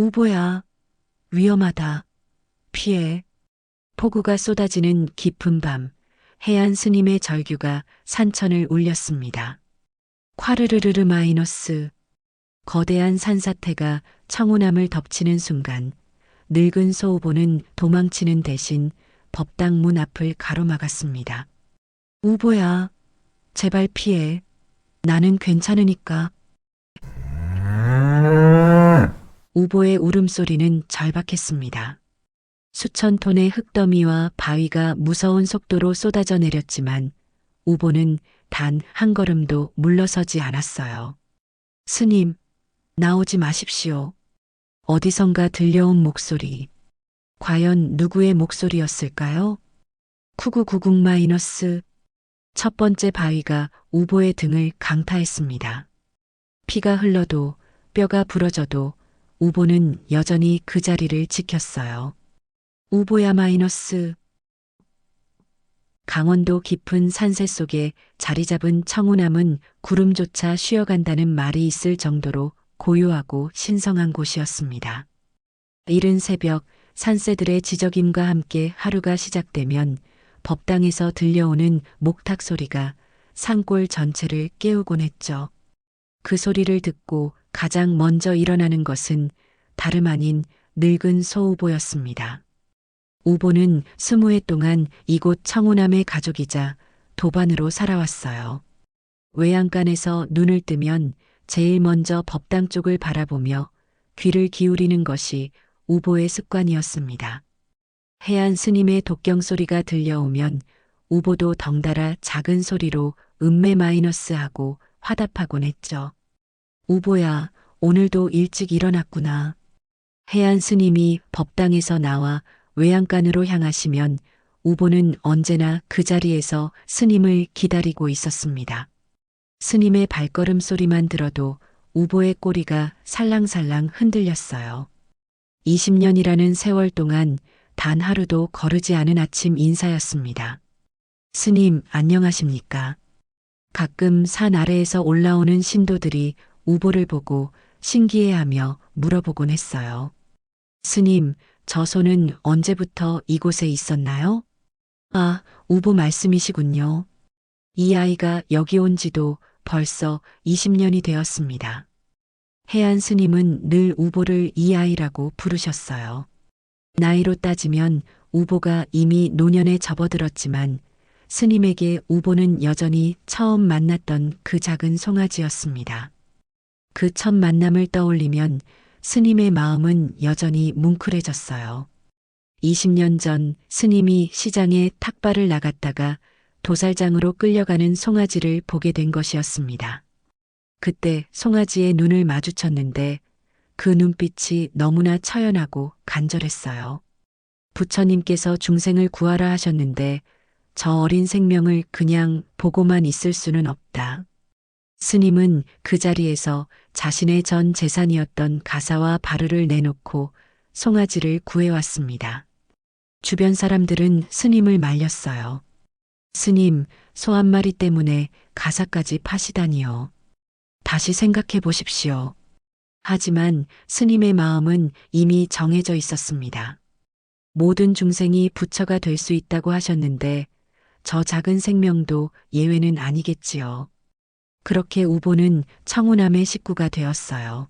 우보야, 위험하다. 피해. 폭우가 쏟아지는 깊은 밤, 해안 스님의 절규가 산천을 울렸습니다. 콰르르르르 마이너스. 거대한 산사태가 청운암을 덮치는 순간, 늙은 소우보는 도망치는 대신 법당 문 앞을 가로막았습니다. 우보야, 제발 피해. 나는 괜찮으니까. 우보의 울음소리는 절박했습니다. 수천 톤의 흙더미와 바위가 무서운 속도로 쏟아져 내렸지만 우보는 단 한 걸음도 물러서지 않았어요. 스님, 나오지 마십시오. 어디선가 들려온 목소리. 과연 누구의 목소리였을까요? 쿠구구국 마이너스. 첫 번째 바위가 우보의 등을 강타했습니다. 피가 흘러도 뼈가 부러져도 우보는 여전히 그 자리를 지켰어요. 우보야 마이너스. 강원도 깊은 산세 속에 자리 잡은 청운암은 구름조차 쉬어간다는 말이 있을 정도로 고요하고 신성한 곳이었습니다. 이른 새벽 산새들의 지저김과 함께 하루가 시작되면 법당에서 들려오는 목탁 소리가 산골 전체를 깨우곤 했죠. 그 소리를 듣고 가장 먼저 일어나는 것은 다름 아닌 늙은 소우보였습니다. 우보는 20해 동안 이곳 청운암의 가족이자 도반으로 살아왔어요. 외양간에서 눈을 뜨면 제일 먼저 법당 쪽을 바라보며 귀를 기울이는 것이 우보의 습관이었습니다. 해안 스님의 독경 소리가 들려오면 우보도 덩달아 작은 소리로 음매 마이너스 하고 화답하곤 했죠. 우보야, 오늘도 일찍 일어났구나. 해안 스님이 법당에서 나와 외양간으로 향하시면 우보는 언제나 그 자리에서 스님을 기다리고 있었습니다. 스님의 발걸음 소리만 들어도 우보의 꼬리가 살랑살랑 흔들렸어요. 20년이라는 세월 동안 단 하루도 거르지 않은 아침 인사였습니다. 스님, 안녕하십니까? 가끔 산 아래에서 올라오는 신도들이 우보를 보고 신기해하며 물어보곤 했어요. 스님, 저 소는 언제부터 이곳에 있었나요? 아, 우보 말씀이시군요. 이 아이가 여기 온 지도 벌써 20년이 되었습니다. 해안 스님은 늘 우보를 이 아이라고 부르셨어요. 나이로 따지면 우보가 이미 노년에 접어들었지만 스님에게 우보는 여전히 처음 만났던 그 작은 송아지였습니다. 그 첫 만남을 떠올리면 스님의 마음은 여전히 뭉클해졌어요. 20년 전 스님이 시장에 탁발을 나갔다가 도살장으로 끌려가는 송아지를 보게 된 것이었습니다. 그때 송아지의 눈을 마주쳤는데 그 눈빛이 너무나 처연하고 간절했어요. 부처님께서 중생을 구하라 하셨는데 저 어린 생명을 그냥 보고만 있을 수는 없다. 스님은 그 자리에서 자신의 전 재산이었던 가사와 바르를 내놓고 송아지를 구해왔습니다. 주변 사람들은 스님을 말렸어요. 스님, 소 한 마리 때문에 가사까지 파시다니요. 다시 생각해 보십시오. 하지만 스님의 마음은 이미 정해져 있었습니다. 모든 중생이 부처가 될 수 있다고 하셨는데 저 작은 생명도 예외는 아니겠지요. 그렇게 우보는 청운암의 식구가 되었어요.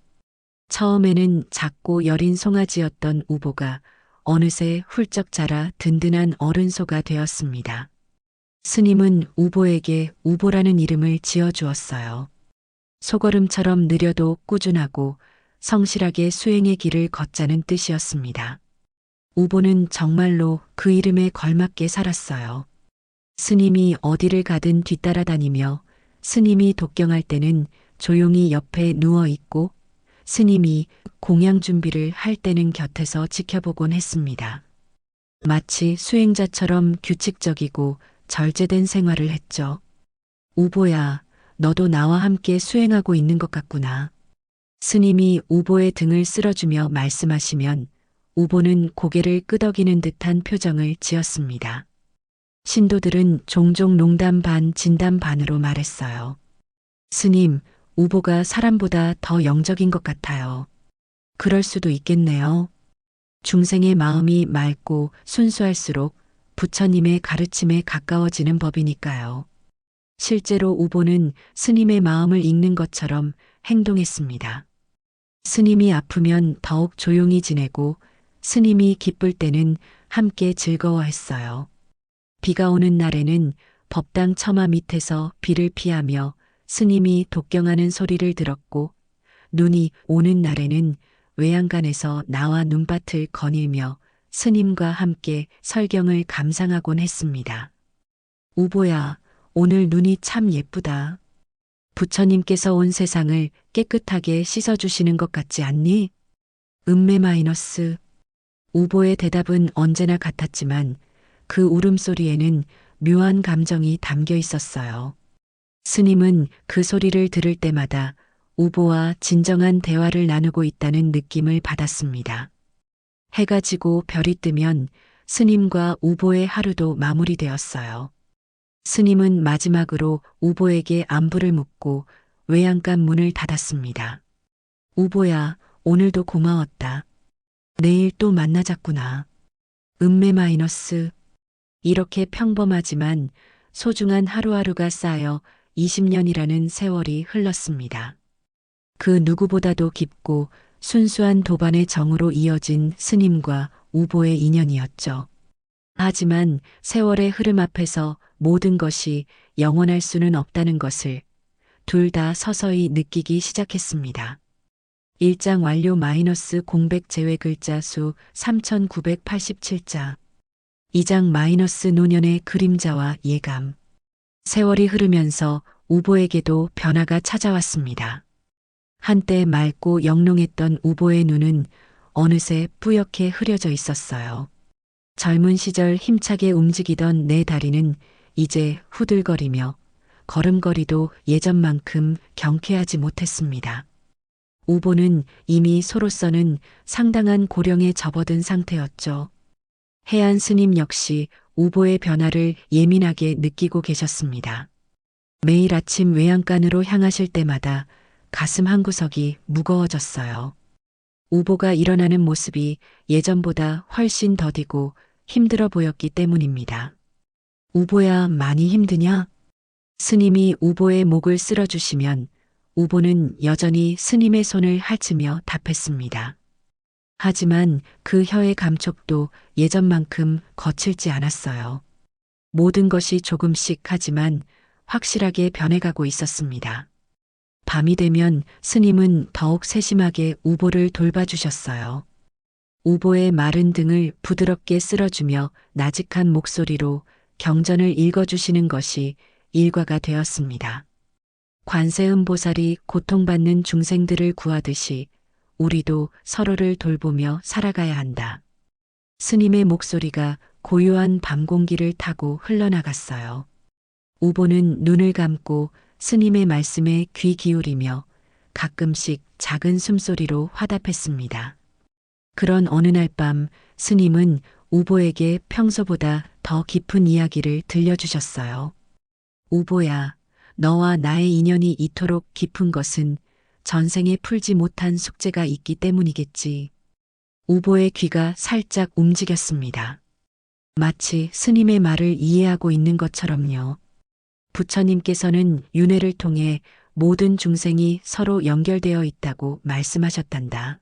처음에는 작고 여린 송아지였던 우보가 어느새 훌쩍 자라 든든한 어른소가 되었습니다. 스님은 우보에게 우보라는 이름을 지어주었어요. 소걸음처럼 느려도 꾸준하고 성실하게 수행의 길을 걷자는 뜻이었습니다. 우보는 정말로 그 이름에 걸맞게 살았어요. 스님이 어디를 가든 뒤따라다니며 스님이 독경할 때는 조용히 옆에 누워 있고 스님이 공양 준비를 할 때는 곁에서 지켜보곤 했습니다. 마치 수행자처럼 규칙적이고 절제된 생활을 했죠. 우보야, 너도 나와 함께 수행하고 있는 것 같구나. 스님이 우보의 등을 쓸어주며 말씀하시면 우보는 고개를 끄덕이는 듯한 표정을 지었습니다. 신도들은 종종 농담 반 진담 반으로 말했어요. 스님, 우보가 사람보다 더 영적인 것 같아요. 그럴 수도 있겠네요. 중생의 마음이 맑고 순수할수록 부처님의 가르침에 가까워지는 법이니까요. 실제로 우보는 스님의 마음을 읽는 것처럼 행동했습니다. 스님이 아프면 더욱 조용히 지내고 스님이 기쁠 때는 함께 즐거워했어요. 비가 오는 날에는 법당 처마 밑에서 비를 피하며 스님이 독경하는 소리를 들었고, 눈이 오는 날에는 외양간에서 나와 눈밭을 거닐며 스님과 함께 설경을 감상하곤 했습니다. 우보야, 오늘 눈이 참 예쁘다. 부처님께서 온 세상을 깨끗하게 씻어주시는 것 같지 않니? 음매 마이너스. 우보의 대답은 언제나 같았지만 그 울음소리에는 묘한 감정이 담겨 있었어요. 스님은 그 소리를 들을 때마다 우보와 진정한 대화를 나누고 있다는 느낌을 받았습니다. 해가 지고 별이 뜨면 스님과 우보의 하루도 마무리되었어요. 스님은 마지막으로 우보에게 안부를 묻고 외양간 문을 닫았습니다. 우보야, 오늘도 고마웠다. 내일 또 만나자꾸나. 음매 마이너스. 이렇게 평범하지만 소중한 하루하루가 쌓여 20년이라는 세월이 흘렀습니다. 그 누구보다도 깊고 순수한 도반의 정으로 이어진 스님과 우보의 인연이었죠. 하지만 세월의 흐름 앞에서 모든 것이 영원할 수는 없다는 것을 둘 다 서서히 느끼기 시작했습니다. 1장 완료 마이너스 공백 제외 글자 수 3987자. 2장 마이너스 노년의 그림자와 예감. 세월이 흐르면서 우보에게도 변화가 찾아왔습니다. 한때 맑고 영롱했던 우보의 눈은 어느새 뿌옇게 흐려져 있었어요. 젊은 시절 힘차게 움직이던 내 다리는 이제 후들거리며 걸음걸이도 예전만큼 경쾌하지 못했습니다. 우보는 이미 소로서는 상당한 고령에 접어든 상태였죠. 해안 스님 역시 우보의 변화를 예민하게 느끼고 계셨습니다. 매일 아침 외양간으로 향하실 때마다 가슴 한구석이 무거워졌어요. 우보가 일어나는 모습이 예전보다 훨씬 더디고 힘들어 보였기 때문입니다. 우보야, 많이 힘드냐? 스님이 우보의 목을 쓸어주시면 우보는 여전히 스님의 손을 핥으며 답했습니다. 하지만 그 혀의 감촉도 예전만큼 거칠지 않았어요. 모든 것이 조금씩 하지만 확실하게 변해가고 있었습니다. 밤이 되면 스님은 더욱 세심하게 우보를 돌봐주셨어요. 우보의 마른 등을 부드럽게 쓸어주며 나직한 목소리로 경전을 읽어주시는 것이 일과가 되었습니다. 관세음보살이 고통받는 중생들을 구하듯이 우리도 서로를 돌보며 살아가야 한다. 스님의 목소리가 고요한 밤 공기를 타고 흘러나갔어요. 우보는 눈을 감고 스님의 말씀에 귀 기울이며 가끔씩 작은 숨소리로 화답했습니다. 그런 어느 날 밤 스님은 우보에게 평소보다 더 깊은 이야기를 들려주셨어요. 우보야, 너와 나의 인연이 이토록 깊은 것은 전생에 풀지 못한 숙제가 있기 때문이겠지. 우보의 귀가 살짝 움직였습니다. 마치 스님의 말을 이해하고 있는 것처럼요. 부처님께서는 윤회를 통해 모든 중생이 서로 연결되어 있다고 말씀하셨단다.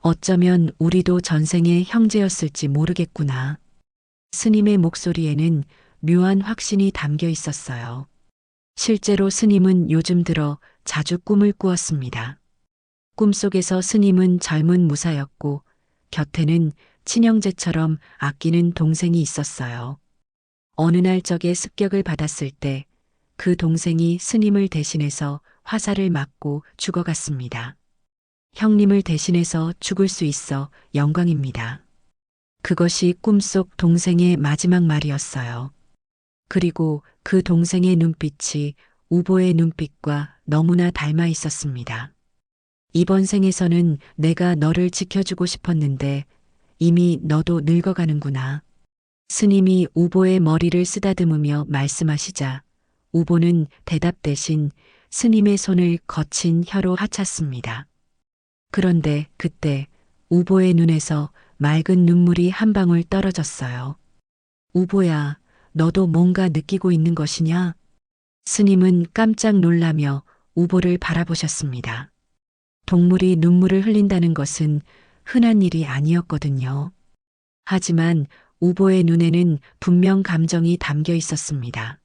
어쩌면 우리도 전생의 형제였을지 모르겠구나. 스님의 목소리에는 묘한 확신이 담겨 있었어요. 실제로 스님은 요즘 들어 자주 꿈을 꾸었습니다. 꿈속에서 스님은 젊은 무사였고 곁에는 친형제처럼 아끼는 동생이 있었어요. 어느 날 적의 습격을 받았을 때 그 동생이 스님을 대신해서 화살을 맞고 죽어갔습니다. 형님을 대신해서 죽을 수 있어 영광입니다. 그것이 꿈속 동생의 마지막 말이었어요. 그리고 그 동생의 눈빛이 우보의 눈빛과 너무나 닮아 있었습니다. 이번 생에서는 내가 너를 지켜주고 싶었는데 이미 너도 늙어가는구나. 스님이 우보의 머리를 쓰다듬으며 말씀하시자 우보는 대답 대신 스님의 손을 거친 혀로 하찼습니다. 그런데 그때 우보의 눈에서 맑은 눈물이 한 방울 떨어졌어요. 우보야, 너도 뭔가 느끼고 있는 것이냐? 스님은 깜짝 놀라며 우보를 바라보셨습니다. 동물이 눈물을 흘린다는 것은 흔한 일이 아니었거든요. 하지만 우보의 눈에는 분명 감정이 담겨 있었습니다.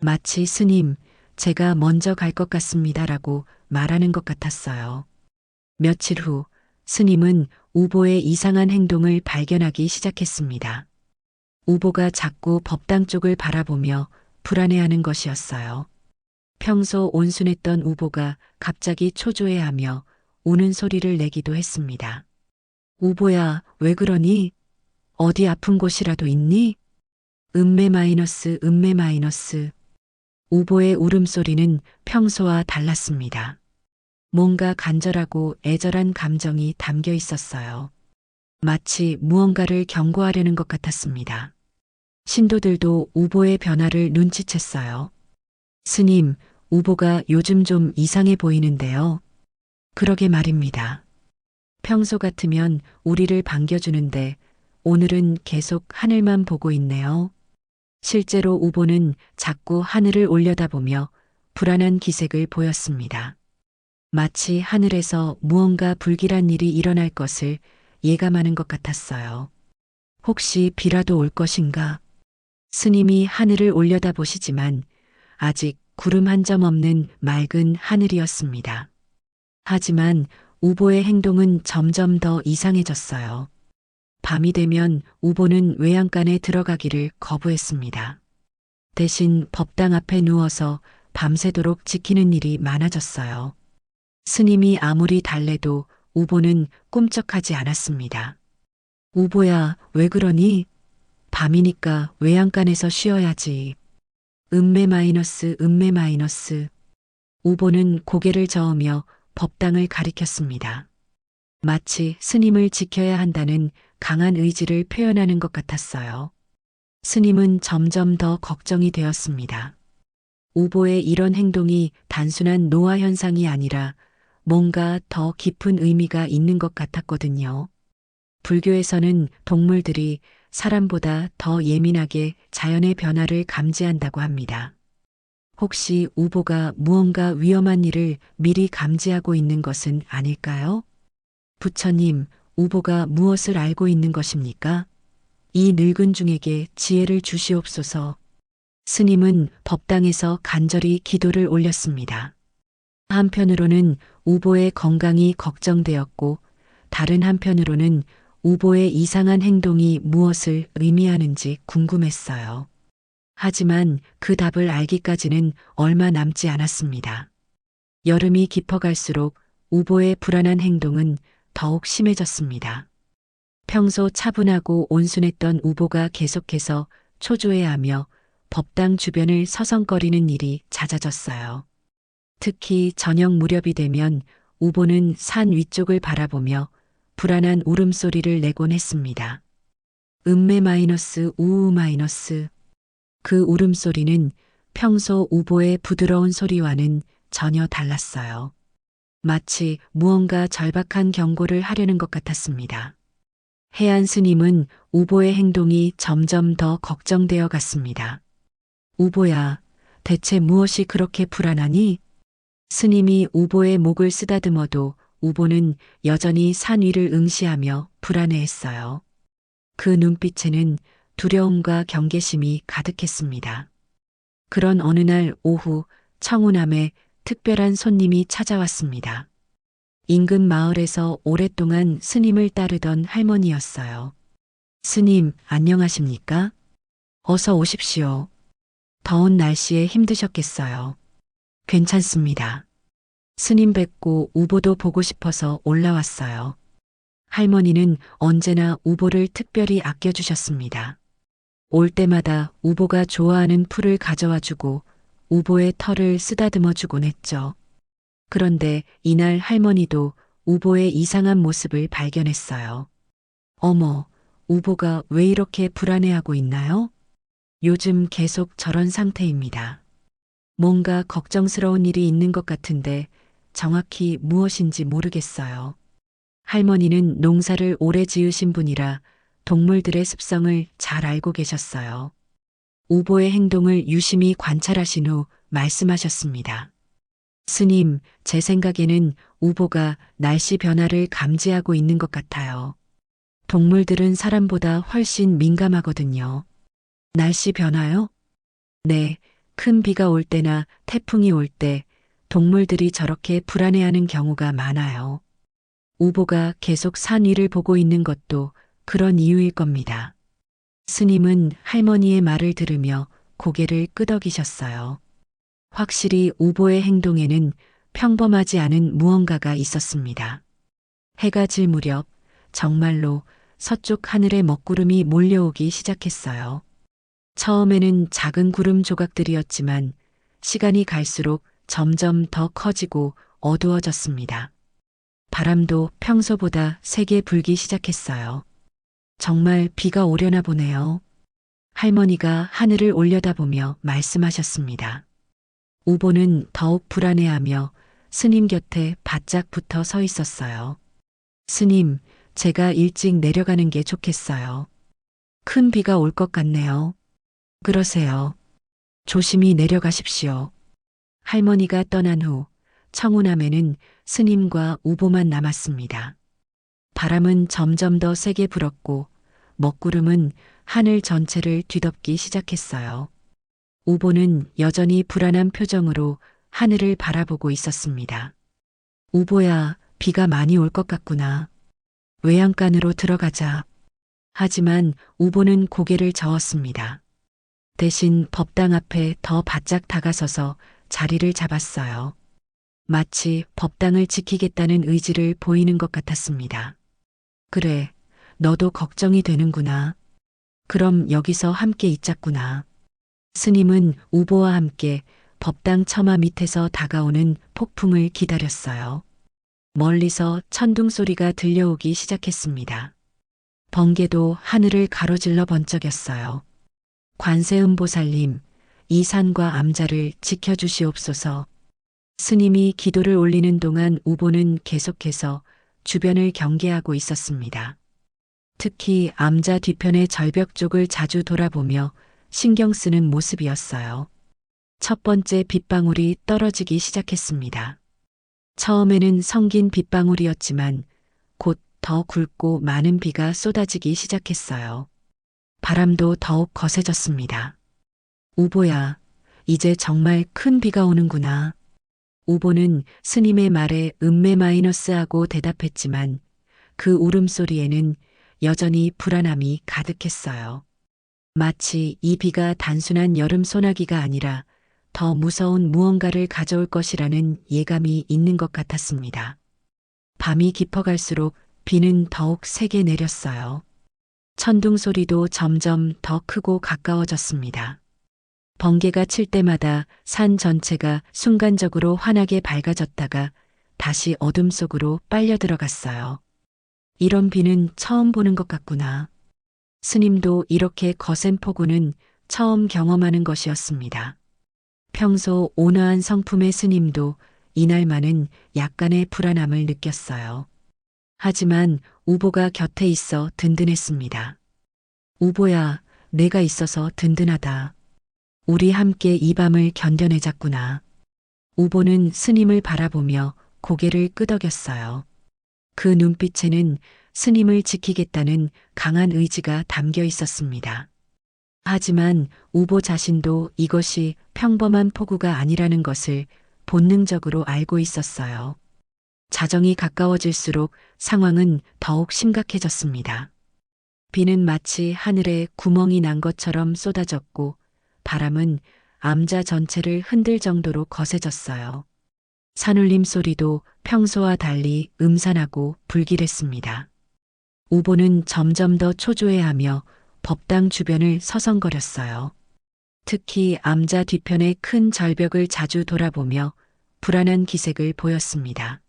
마치 스님, 제가 먼저 갈 것 같습니다라고 말하는 것 같았어요. 며칠 후 스님은 우보의 이상한 행동을 발견하기 시작했습니다. 우보가 자꾸 법당 쪽을 바라보며 불안해하는 것이었어요. 평소 온순했던 우보가 갑자기 초조해하며 우는 소리를 내기도 했습니다. 우보야, 왜 그러니? 어디 아픈 곳이라도 있니? 음메 마이너스, 음메 마이너스. 우보의 울음소리는 평소와 달랐습니다. 뭔가 간절하고 애절한 감정이 담겨 있었어요. 마치 무언가를 경고하려는 것 같았습니다. 신도들도 우보의 변화를 눈치챘어요. 스님, 우보가 요즘 좀 이상해 보이는데요. 그러게 말입니다. 평소 같으면 우리를 반겨주는데 오늘은 계속 하늘만 보고 있네요. 실제로 우보는 자꾸 하늘을 올려다보며 불안한 기색을 보였습니다. 마치 하늘에서 무언가 불길한 일이 일어날 것을 예감하는 것 같았어요. 혹시 비라도 올 것인가? 스님이 하늘을 올려다보시지만 아직 구름 한 점 없는 맑은 하늘이었습니다. 하지만 우보의 행동은 점점 더 이상해졌어요. 밤이 되면 우보는 외양간에 들어가기를 거부했습니다. 대신 법당 앞에 누워서 밤새도록 지키는 일이 많아졌어요. 스님이 아무리 달래도 우보는 꿈쩍하지 않았습니다. 우보야, 왜 그러니? 밤이니까 외양간에서 쉬어야지. 음메 마이너스, 음메 마이너스. 우보는 고개를 저으며 법당을 가리켰습니다. 마치 스님을 지켜야 한다는 강한 의지를 표현하는 것 같았어요. 스님은 점점 더 걱정이 되었습니다. 우보의 이런 행동이 단순한 노화 현상이 아니라 뭔가 더 깊은 의미가 있는 것 같았거든요. 불교에서는 동물들이 사람보다 더 예민하게 자연의 변화를 감지한다고 합니다. 혹시 우보가 무언가 위험한 일을 미리 감지하고 있는 것은 아닐까요? 부처님, 우보가 무엇을 알고 있는 것입니까? 이 늙은 중에게 지혜를 주시옵소서. 스님은 법당에서 간절히 기도를 올렸습니다. 한편으로는 우보의 건강이 걱정되었고 다른 한편으로는 우보의 이상한 행동이 무엇을 의미하는지 궁금했어요. 하지만 그 답을 알기까지는 얼마 남지 않았습니다. 여름이 깊어갈수록 우보의 불안한 행동은 더욱 심해졌습니다. 평소 차분하고 온순했던 우보가 계속해서 초조해하며 법당 주변을 서성거리는 일이 잦아졌어요. 특히 저녁 무렵이 되면 우보는 산 위쪽을 바라보며 불안한 울음소리를 내곤 했습니다. 음메 마이너스, 우우 마이너스. 그 울음소리는 평소 우보의 부드러운 소리와는 전혀 달랐어요. 마치 무언가 절박한 경고를 하려는 것 같았습니다. 해안 스님은 우보의 행동이 점점 더 걱정되어 갔습니다. 우보야, 대체 무엇이 그렇게 불안하니? 스님이 우보의 목을 쓰다듬어도 우보는 여전히 산 위를 응시하며 불안해했어요. 그 눈빛에는 두려움과 경계심이 가득했습니다. 그런 어느 날 오후 청운암에 특별한 손님이 찾아왔습니다. 인근 마을에서 오랫동안 스님을 따르던 할머니였어요. 스님, 안녕하십니까? 어서 오십시오. 더운 날씨에 힘드셨겠어요. 괜찮습니다. 스님 뵙고 우보도 보고 싶어서 올라왔어요. 할머니는 언제나 우보를 특별히 아껴주셨습니다. 올 때마다 우보가 좋아하는 풀을 가져와 주고 우보의 털을 쓰다듬어 주곤 했죠. 그런데 이날 할머니도 우보의 이상한 모습을 발견했어요. 어머, 우보가 왜 이렇게 불안해하고 있나요? 요즘 계속 저런 상태입니다. 뭔가 걱정스러운 일이 있는 것 같은데 정확히 무엇인지 모르겠어요. 할머니는 농사를 오래 지으신 분이라 동물들의 습성을 잘 알고 계셨어요. 우보의 행동을 유심히 관찰하신 후 말씀하셨습니다. 스님, 제 생각에는 우보가 날씨 변화를 감지하고 있는 것 같아요. 동물들은 사람보다 훨씬 민감하거든요. 날씨 변화요? 네, 큰 비가 올 때나 태풍이 올 때 동물들이 저렇게 불안해하는 경우가 많아요. 우보가 계속 산 위를 보고 있는 것도 그런 이유일 겁니다. 스님은 할머니의 말을 들으며 고개를 끄덕이셨어요. 확실히 우보의 행동에는 평범하지 않은 무언가가 있었습니다. 해가 질 무렵 정말로 서쪽 하늘에 먹구름이 몰려오기 시작했어요. 처음에는 작은 구름 조각들이었지만 시간이 갈수록 점점 더 커지고 어두워졌습니다. 바람도 평소보다 세게 불기 시작했어요. 정말 비가 오려나 보네요. 할머니가 하늘을 올려다보며 말씀하셨습니다. 우보는 더욱 불안해하며 스님 곁에 바짝 붙어 서 있었어요. 스님, 제가 일찍 내려가는 게 좋겠어요. 큰 비가 올 것 같네요. 그러세요. 조심히 내려가십시오. 할머니가 떠난 후 청운함에는 스님과 우보만 남았습니다. 바람은 점점 더 세게 불었고 먹구름은 하늘 전체를 뒤덮기 시작했어요. 우보는 여전히 불안한 표정으로 하늘을 바라보고 있었습니다. 우보야, 비가 많이 올 것 같구나. 외양간으로 들어가자. 하지만 우보는 고개를 저었습니다. 대신 법당 앞에 더 바짝 다가서서 자리를 잡았어요. 마치 법당을 지키겠다는 의지를 보이는 것 같았습니다. 그래, 너도 걱정이 되는구나. 그럼 여기서 함께 있자꾸나. 스님은 우보와 함께 법당 처마 밑에서 다가오는 폭풍을 기다렸어요. 멀리서 천둥 소리가 들려오기 시작했습니다. 번개도 하늘을 가로질러 번쩍였어요. 관세음보살님, 이 산과 암자를 지켜주시옵소서. 스님이 기도를 올리는 동안 우보는 계속해서 주변을 경계하고 있었습니다. 특히 암자 뒤편의 절벽 쪽을 자주 돌아보며 신경 쓰는 모습이었어요. 첫 번째 빗방울이 떨어지기 시작했습니다. 처음에는 성긴 빗방울이었지만 곧 더 굵고 많은 비가 쏟아지기 시작했어요. 바람도 더욱 거세졌습니다. 우보야, 이제 정말 큰 비가 오는구나. 우보는 스님의 말에 음매 마이너스하고 대답했지만 그 울음소리에는 여전히 불안함이 가득했어요. 마치 이 비가 단순한 여름 소나기가 아니라 더 무서운 무언가를 가져올 것이라는 예감이 있는 것 같았습니다. 밤이 깊어갈수록 비는 더욱 세게 내렸어요. 천둥 소리도 점점 더 크고 가까워졌습니다. 번개가 칠 때마다 산 전체가 순간적으로 환하게 밝아졌다가 다시 어둠 속으로 빨려 들어갔어요. 이런 비는 처음 보는 것 같구나. 스님도 이렇게 거센 폭우는 처음 경험하는 것이었습니다. 평소 온화한 성품의 스님도 이날만은 약간의 불안함을 느꼈어요. 하지만 우보가 곁에 있어 든든했습니다. 우보야, 내가 있어서 든든하다. 우리 함께 이 밤을 견뎌내자꾸나. 우보는 스님을 바라보며 고개를 끄덕였어요. 그 눈빛에는 스님을 지키겠다는 강한 의지가 담겨 있었습니다. 하지만 우보 자신도 이것이 평범한 폭우가 아니라는 것을 본능적으로 알고 있었어요. 자정이 가까워질수록 상황은 더욱 심각해졌습니다. 비는 마치 하늘에 구멍이 난 것처럼 쏟아졌고 바람은 암자 전체를 흔들 정도로 거세졌어요. 산울림 소리도 평소와 달리 음산하고 불길했습니다. 우보는 점점 더 초조해하며 법당 주변을 서성거렸어요. 특히 암자 뒤편의 큰 절벽을 자주 돌아보며 불안한 기색을 보였습니다.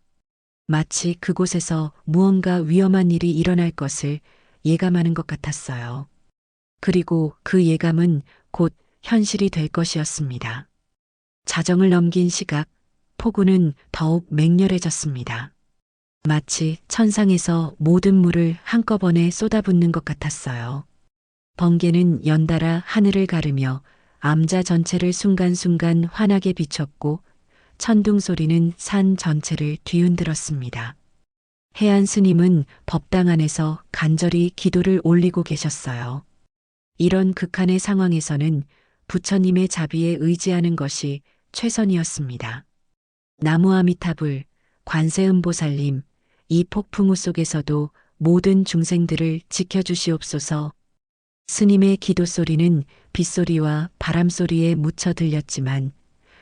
마치 그곳에서 무언가 위험한 일이 일어날 것을 예감하는 것 같았어요. 그리고 그 예감은 곧 현실이 될 것이었습니다. 자정을 넘긴 시각, 폭우는 더욱 맹렬해졌습니다. 마치 천상에서 모든 물을 한꺼번에 쏟아붓는 것 같았어요. 번개는 연달아 하늘을 가르며 암자 전체를 순간순간 환하게 비췄고 천둥 소리는 산 전체를 뒤흔들었습니다. 해안 스님은 법당 안에서 간절히 기도를 올리고 계셨어요. 이런 극한의 상황에서는 부처님의 자비에 의지하는 것이 최선이었습니다. 나무아미타불, 관세음보살님, 이 폭풍우 속에서도 모든 중생들을 지켜주시옵소서. 스님의 기도 소리는 빗소리와 바람소리에 묻혀 들렸지만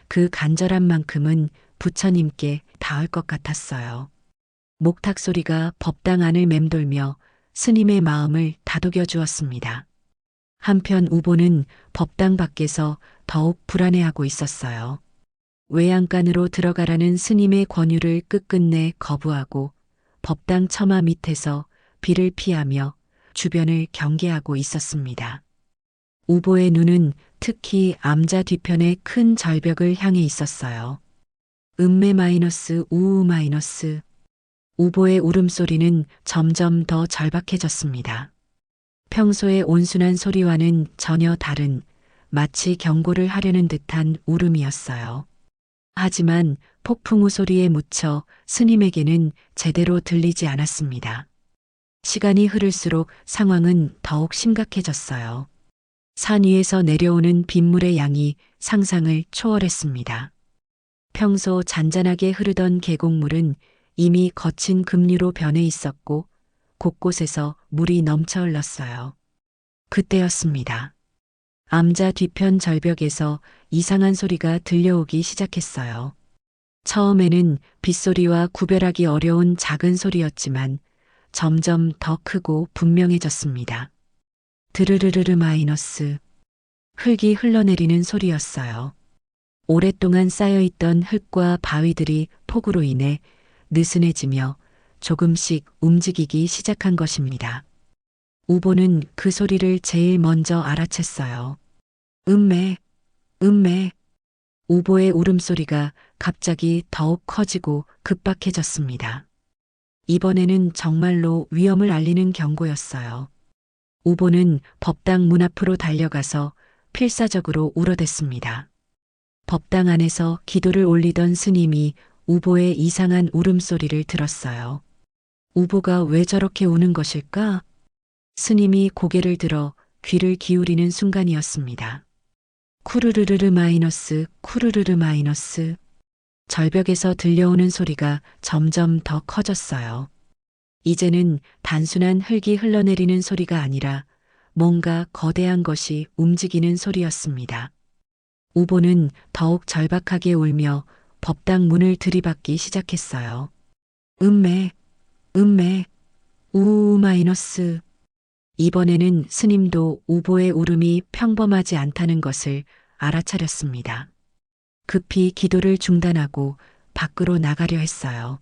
그 간절한 만큼은 부처님께 닿을 것 같았어요. 목탁 소리가 법당 안을 맴돌며 스님의 마음을 다독여 주었습니다. 한편 우보는 법당 밖에서 더욱 불안해하고 있었어요. 외양간으로 들어가라는 스님의 권유를 끝끝내 거부하고 법당 처마 밑에서 비를 피하며 주변을 경계하고 있었습니다. 우보의 눈은 특히 암자 뒤편의 큰 절벽을 향해 있었어요. 음매 마이너스 우우 마이너스. 우보의 울음소리는 점점 더 절박해졌습니다. 평소의 온순한 소리와는 전혀 다른 마치 경고를 하려는 듯한 울음이었어요. 하지만 폭풍우 소리에 묻혀 스님에게는 제대로 들리지 않았습니다. 시간이 흐를수록 상황은 더욱 심각해졌어요. 산 위에서 내려오는 빗물의 양이 상상을 초월했습니다. 평소 잔잔하게 흐르던 계곡물은 이미 거친 급류로 변해 있었고 곳곳에서 물이 넘쳐 흘렀어요. 그때였습니다. 암자 뒤편 절벽에서 이상한 소리가 들려오기 시작했어요. 처음에는 빗소리와 구별하기 어려운 작은 소리였지만 점점 더 크고 분명해졌습니다. 드르르르르 마이너스. 흙이 흘러내리는 소리였어요. 오랫동안 쌓여있던 흙과 바위들이 폭우로 인해 느슨해지며 조금씩 움직이기 시작한 것입니다. 우보는 그 소리를 제일 먼저 알아챘어요. 음매, 음매. 우보의 울음소리가 갑자기 더욱 커지고 급박해졌습니다. 이번에는 정말로 위험을 알리는 경고였어요. 우보는 법당 문 앞으로 달려가서 필사적으로 울어댔습니다. 법당 안에서 기도를 올리던 스님이 우보의 이상한 울음소리를 들었어요. 우보가 왜 저렇게 우는 것일까? 스님이 고개를 들어 귀를 기울이는 순간이었습니다. 쿠르르르르 마이너스, 쿠르르르 마이너스. 절벽에서 들려오는 소리가 점점 더 커졌어요. 이제는 단순한 흙이 흘러내리는 소리가 아니라 뭔가 거대한 것이 움직이는 소리였습니다. 우보는 더욱 절박하게 울며 법당 문을 들이받기 시작했어요. 음매, 음매, 우우 마이너스. 이번에는 스님도 우보의 울음이 평범하지 않다는 것을 알아차렸습니다. 급히 기도를 중단하고 밖으로 나가려 했어요.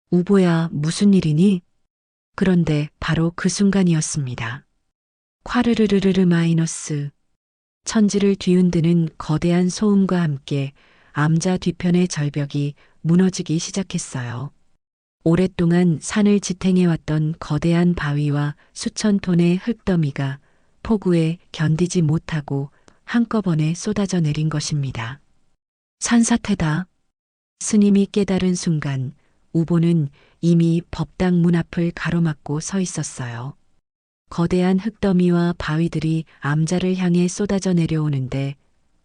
우보야, 무슨 일이니? 그런데 바로 그 순간이었습니다. 콰르르르르 마이너스. 천지를 뒤흔드는 거대한 소음과 함께 암자 뒤편의 절벽이 무너지기 시작했어요. 오랫동안 산을 지탱해왔던 거대한 바위와 수천 톤의 흙더미가 폭우에 견디지 못하고 한꺼번에 쏟아져 내린 것입니다. 산사태다. 스님이 깨달은 순간 우보는 이미 법당 문 앞을 가로막고 서 있었어요. 거대한 흙더미와 바위들이 암자를 향해 쏟아져 내려오는데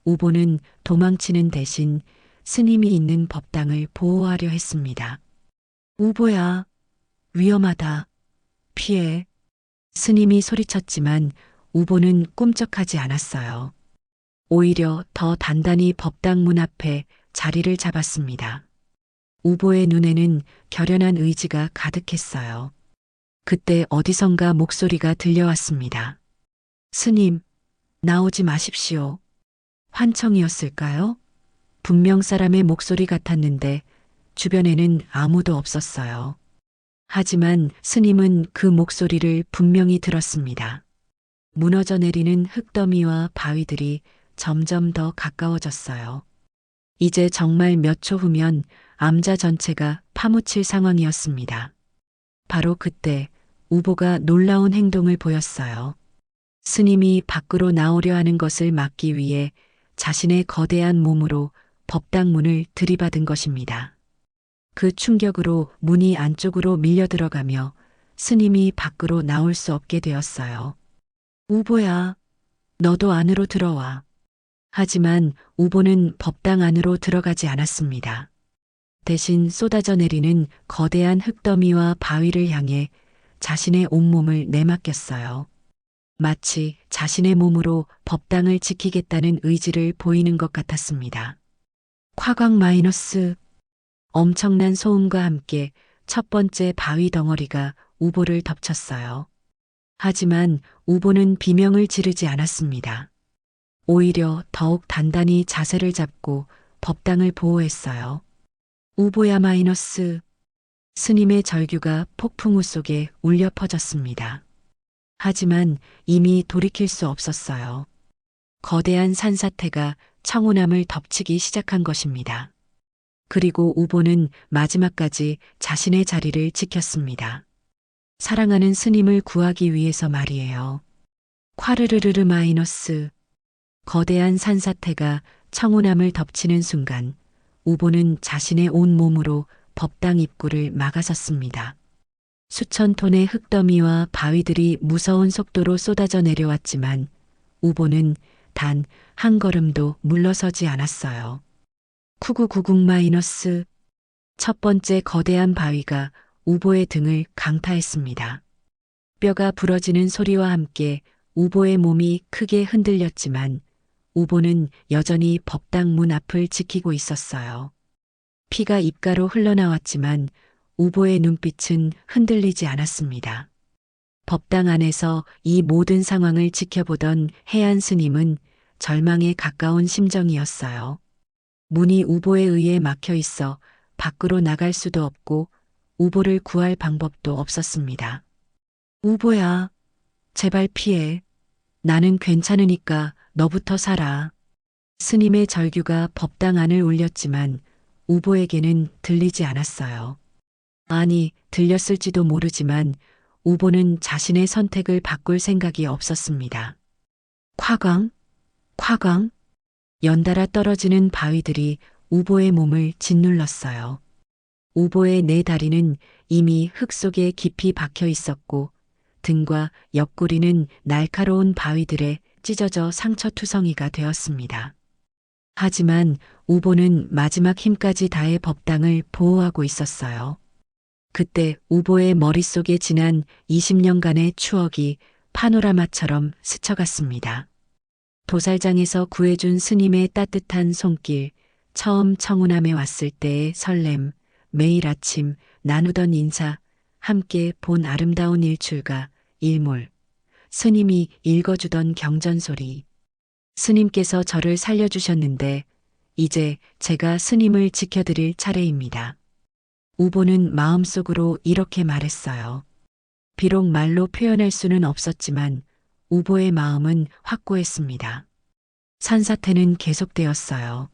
우보는 도망치는 대신 스님이 있는 법당을 보호하려 했습니다. 우보야, 위험하다. 피해. 스님이 소리쳤지만 우보는 꿈쩍하지 않았어요. 오히려 더 단단히 법당 문 앞에 자리를 잡았습니다. 우보의 눈에는 결연한 의지가 가득했어요. 그때 어디선가 목소리가 들려왔습니다. 스님, 나오지 마십시오. 환청이었을까요? 분명 사람의 목소리 같았는데 주변에는 아무도 없었어요. 하지만 스님은 그 목소리를 분명히 들었습니다. 무너져 내리는 흙더미와 바위들이 점점 더 가까워졌어요. 이제 정말 몇 초 후면 암자 전체가 파묻힐 상황이었습니다. 바로 그때 우보가 놀라운 행동을 보였어요. 스님이 밖으로 나오려 하는 것을 막기 위해 자신의 거대한 몸으로 법당 문을 들이받은 것입니다. 그 충격으로 문이 안쪽으로 밀려 들어가며 스님이 밖으로 나올 수 없게 되었어요. 우보야, 너도 안으로 들어와. 하지만 우보는 법당 안으로 들어가지 않았습니다. 대신 쏟아져 내리는 거대한 흙더미와 바위를 향해 자신의 온몸을 내맡겼어요. 마치 자신의 몸으로 법당을 지키겠다는 의지를 보이는 것 같았습니다. 夸광 마이너스. 엄청난 소음과 함께 첫 번째 바위 덩어리가 우보를 덮쳤어요. 하지만 우보는 비명을 지르지 않았습니다. 오히려 더욱 단단히 자세를 잡고 법당을 보호했어요. 우보야 마이너스. 스님의 절규가 폭풍우 속에 울려 퍼졌습니다. 하지만 이미 돌이킬 수 없었어요. 거대한 산사태가 청운암을 덮치기 시작한 것입니다. 그리고 우보는 마지막까지 자신의 자리를 지켰습니다. 사랑하는 스님을 구하기 위해서 말이에요. 콰르르르르 마이너스. 거대한 산사태가 청운암을 덮치는 순간 우보는 자신의 온 몸으로 법당 입구를 막아섰습니다. 수천 톤의 흙더미와 바위들이 무서운 속도로 쏟아져 내려왔지만 우보는 단 한 걸음도 물러서지 않았어요. 쿠구구궁 마이너스. 첫 번째 거대한 바위가 우보의 등을 강타했습니다. 뼈가 부러지는 소리와 함께 우보의 몸이 크게 흔들렸지만 우보는 여전히 법당 문 앞을 지키고 있었어요. 피가 입가로 흘러나왔지만 우보의 눈빛은 흔들리지 않았습니다. 법당 안에서 이 모든 상황을 지켜보던 해안 스님은 절망에 가까운 심정이었어요. 문이 우보에 의해 막혀 있어 밖으로 나갈 수도 없고 우보를 구할 방법도 없었습니다. 우보야, 제발 피해. 나는 괜찮으니까 너부터 살아. 스님의 절규가 법당 안을 울렸지만 우보에게는 들리지 않았어요. 아니, 들렸을지도 모르지만 우보는 자신의 선택을 바꿀 생각이 없었습니다. 夸광, 夸광. 연달아 떨어지는 바위들이 우보의 몸을 짓눌렀어요. 우보의 네 다리는 이미 흙 속에 깊이 박혀 있었고 등과 옆구리는 날카로운 바위들에 찢어져 상처투성이가 되었습니다. 하지만 우보는 마지막 힘까지 다해 법당을 보호하고 있었어요. 그때 우보의 머릿속에 지난 20년간의 추억이 파노라마처럼 스쳐갔습니다. 도살장에서 구해준 스님의 따뜻한 손길, 처음 청운암에 왔을 때의 설렘, 매일 아침 나누던 인사, 함께 본 아름다운 일출과 일몰, 스님이 읽어주던 경전소리. 스님께서 저를 살려주셨는데 이제 제가 스님을 지켜드릴 차례입니다. 우보는 마음속으로 이렇게 말했어요. 비록 말로 표현할 수는 없었지만 우보의 마음은 확고했습니다. 산사태는 계속되었어요.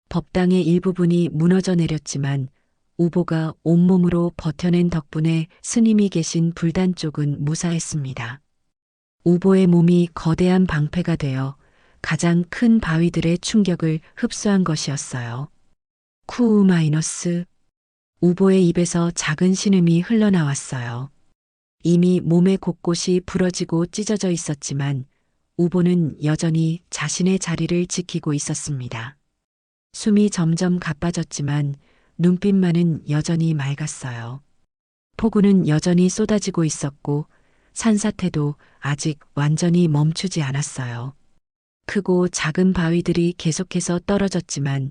법당의 일부분이 무너져 내렸지만 우보가 온몸으로 버텨낸 덕분에 스님이 계신 불단 쪽은 무사했습니다. 우보의 몸이 거대한 방패가 되어 가장 큰 바위들의 충격을 흡수한 것이었어요. 쿠우 마이너스. 우보의 입에서 작은 신음이 흘러나왔어요. 이미 몸의 곳곳이 부러지고 찢어져 있었지만 우보는 여전히 자신의 자리를 지키고 있었습니다. 숨이 점점 가빠졌지만 눈빛만은 여전히 맑았어요. 폭우는 여전히 쏟아지고 있었고 산사태도 아직 완전히 멈추지 않았어요. 크고 작은 바위들이 계속해서 떨어졌지만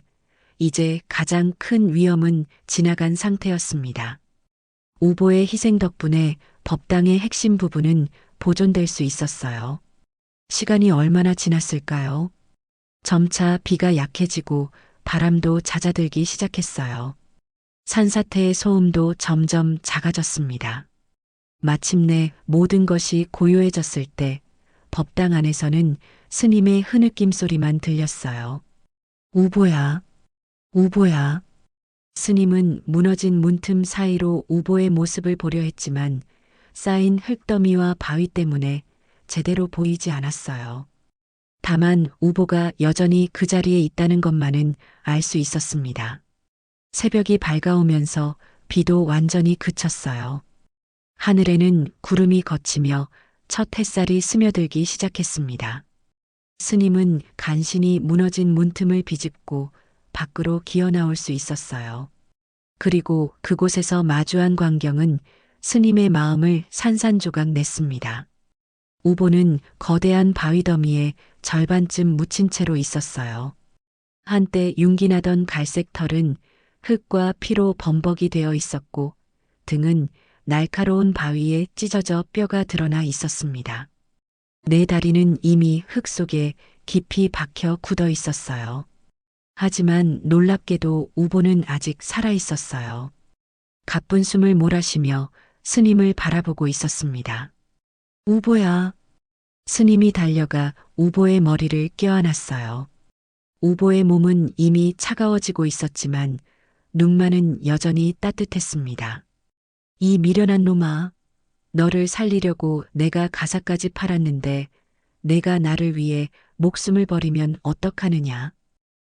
이제 가장 큰 위험은 지나간 상태였습니다. 우보의 희생 덕분에 법당의 핵심 부분은 보존될 수 있었어요. 시간이 얼마나 지났을까요? 점차 비가 약해지고 바람도 잦아들기 시작했어요. 산사태의 소음도 점점 작아졌습니다. 마침내 모든 것이 고요해졌을 때 법당 안에서는 스님의 흐느낌 소리만 들렸어요. 우보야, 우보야. 스님은 무너진 문틈 사이로 우보의 모습을 보려 했지만 쌓인 흙더미와 바위 때문에 제대로 보이지 않았어요. 다만 우보가 여전히 그 자리에 있다는 것만은 알 수 있었습니다. 새벽이 밝아오면서 비도 완전히 그쳤어요. 하늘에는 구름이 걷히며 첫 햇살이 스며들기 시작했습니다. 스님은 간신히 무너진 문틈을 비집고 밖으로 기어 나올 수 있었어요. 그리고 그곳에서 마주한 광경은 스님의 마음을 산산조각 냈습니다. 우보는 거대한 바위더미에 절반쯤 묻힌 채로 있었어요. 한때 윤기나던 갈색 털은 흙과 피로 범벅이 되어 있었고 등은 날카로운 바위에 찢어져 뼈가 드러나 있었습니다. 네 다리는 이미 흙 속에 깊이 박혀 굳어 있었어요. 하지만 놀랍게도 우보는 아직 살아 있었어요. 가쁜 숨을 몰아쉬며 스님을 바라보고 있었습니다. 우보야. 스님이 달려가 우보의 머리를 껴안았어요. 우보의 몸은 이미 차가워지고 있었지만 눈만은 여전히 따뜻했습니다. 이 미련한 놈아, 너를 살리려고 내가 가사까지 팔았는데 내가 나를 위해 목숨을 버리면 어떡하느냐.